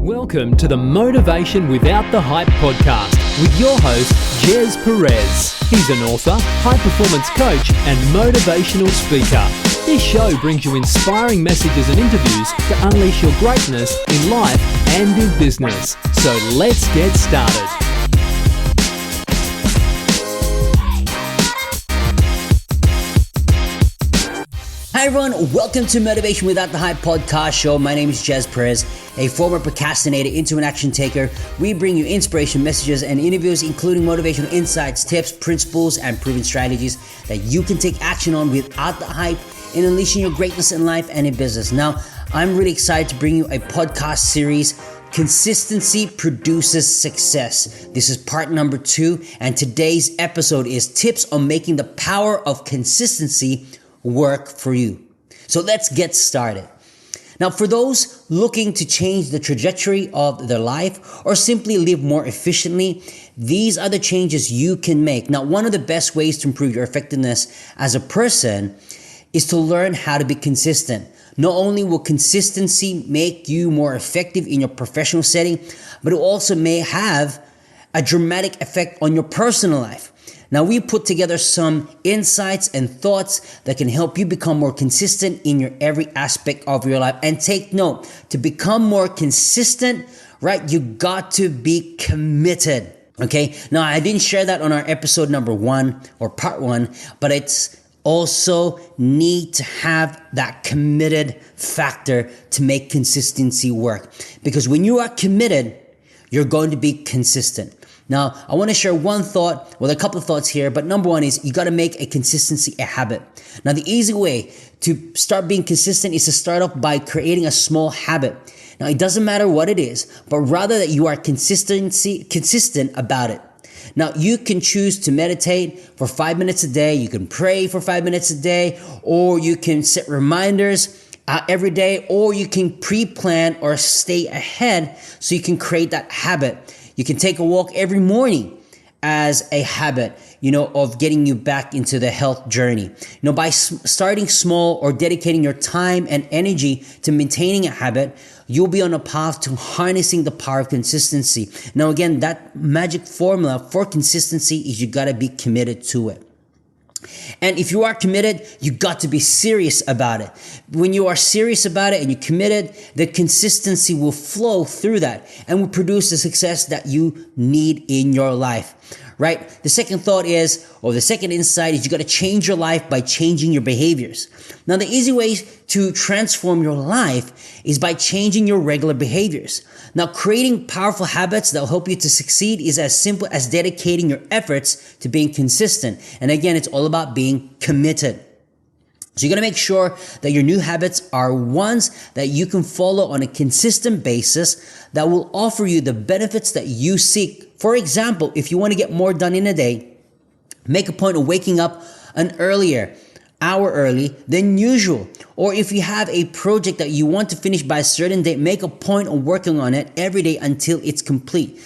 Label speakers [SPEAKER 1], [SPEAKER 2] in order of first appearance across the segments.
[SPEAKER 1] Welcome to the Motivation Without the Hype podcast with your host, Gez Perez. He's an author, high-performance coach, and motivational speaker. This show brings you inspiring messages and interviews to unleash your greatness in life and in business. So let's get started.
[SPEAKER 2] Hi everyone, welcome to Motivation Without the Hype podcast show. My name is Gez Perez, a former procrastinator into an action taker. We bring you inspiration, messages, and interviews, including motivational insights, tips, principles, and proven strategies that you can take action on without the hype in unleashing your greatness in life and in business. Now, I'm really excited to bring you a podcast series, Consistency Produces Success. This is part number 2, and today's episode is tips on making the power of consistency work for you. So let's get started. Now, for those looking to change the trajectory of their life or simply live more efficiently, these are the changes you can make. Now, one of the best ways to improve your effectiveness as a person is to learn how to be consistent. Not only will consistency make you more effective in your professional setting, but it also may have a dramatic effect on your personal life. Now, we put together some insights and thoughts that can help you become more consistent in your every aspect of your life. And take note, to become more consistent, right, you got to be committed, okay? Now, I didn't share that on our episode number 1 or part 1, but it's also need to have that committed factor to make consistency work. Because when you are committed, you're going to be consistent. Now, I want to share one thought, well, a couple of thoughts here, but number one is you got to make a consistency a habit. Now, the easy way to start being consistent is to start off by creating a small habit. Now, it doesn't matter what it is, but rather that you are consistent about it. Now, you can choose to meditate for 5 minutes a day, you can pray for 5 minutes a day, or you can set reminders every day, or you can pre-plan or stay ahead so you can create that habit. You can take a walk every morning as a habit, of getting you back into the health journey. By starting small or dedicating your time and energy to maintaining a habit, you'll be on a path to harnessing the power of consistency. Now, again, that magic formula for consistency is you got to be committed to it. And if you are committed, you got to be serious about it. When you are serious about it and you're committed, the consistency will flow through that and will produce the success that you need in your life, right? The second thought is, or the second insight is you got to change your life by changing your behaviors. Now, the easy way to transform your life is by changing your regular behaviors. Now, creating powerful habits that will help you to succeed is as simple as dedicating your efforts to being consistent. And again, it's all about being committed. So you're going to make sure that your new habits are ones that you can follow on a consistent basis that will offer you the benefits that you seek. For example, if you want to get more done in a day, make a point of waking up an hour early than usual. Or if you have a project that you want to finish by a certain date, make a point of working on it every day until it's complete.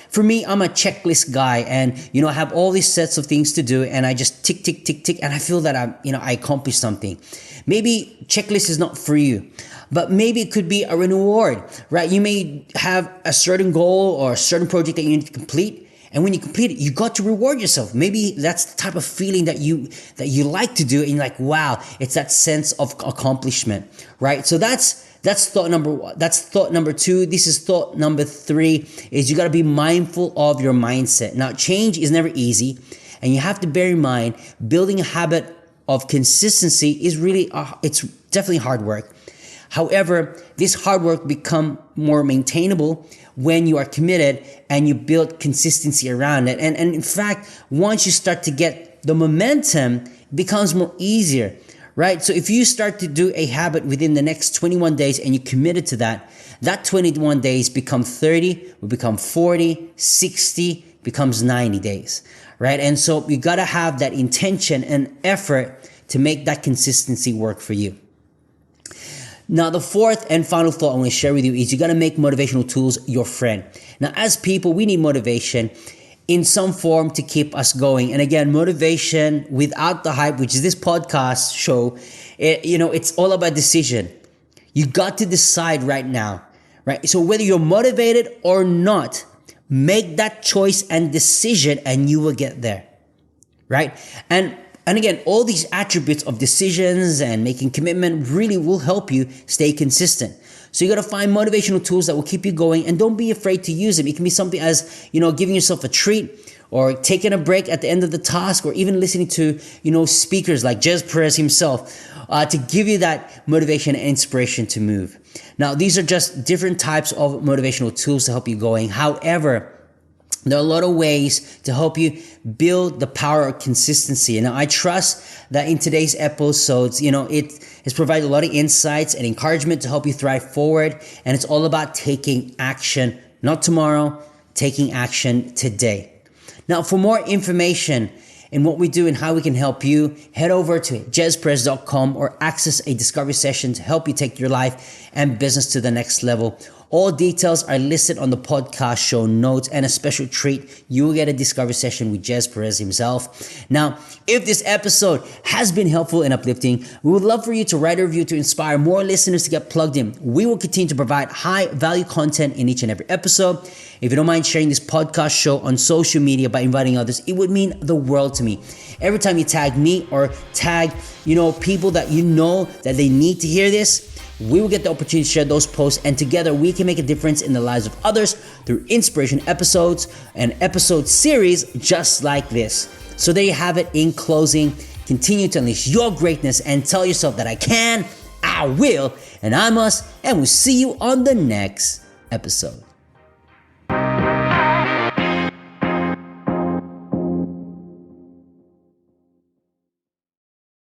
[SPEAKER 2] For me, I'm a checklist guy, and I have all these sets of things to do, and I just tick, tick, tick, tick, and I feel that I accomplished something. Maybe checklist is not for you, but maybe it could be a reward, right? You may have a certain goal or a certain project that you need to complete. And when you complete it, you got to reward yourself. Maybe that's the type of feeling that you like to do, and you're like, wow, it's that sense of accomplishment, right? So that's thought number 1. That's thought number 2. This is thought number 3, is you got to be mindful of your mindset. Now, change is never easy, and you have to bear in mind building a habit of consistency is really, it's definitely hard work. However, this hard work become more maintainable when you are committed and you build consistency around it. And in fact, once you start to get the momentum, it becomes more easier, right? So if you start to do a habit within the next 21 days and you're committed to that 21 days become 30, will become 40, 60, becomes 90 days, right? And so you got to have that intention and effort to make that consistency work for you. Now, the fourth and final thought I want to share with you is you got to make motivational tools your friend. Now, as people, we need motivation in some form to keep us going. And again, motivation without the hype, which is this podcast show, it's all about decision. You got to decide right now, right? So whether you're motivated or not, make that choice and decision and you will get there, right? And again, all these attributes of decisions and making commitment really will help you stay consistent. So you got to find motivational tools that will keep you going, and don't be afraid to use them. It can be something as, giving yourself a treat, or taking a break at the end of the task, or even listening to, speakers like Gez Perez himself, to give you that motivation and inspiration to move. Now, these are just different types of motivational tools to help you going. However, there are a lot of ways to help you build the power of consistency. And I trust that in today's episodes, it has provided a lot of insights and encouragement to help you thrive forward. And it's all about taking action, not tomorrow, taking action today. Now, for more information in what we do and how we can help you, head over to GezPerez.com or access a discovery session to help you take your life and business to the next level. All details are listed on the podcast show notes, and a special treat, you will get a discovery session with Gez Perez himself. Now, if this episode has been helpful and uplifting, we would love for you to write a review to inspire more listeners to get plugged in. We will continue to provide high value content in each and every episode. If you don't mind sharing this podcast show on social media by inviting others, it would mean the world to me. Every time you tag me or tag, people that that they need to hear this, we will get the opportunity to share those posts, and together we can make a difference in the lives of others through inspiration episodes and episode series just like this. So there you have it. In closing, continue to unleash your greatness and tell yourself that I can, I will, and I must, and we'll see you on the next episode.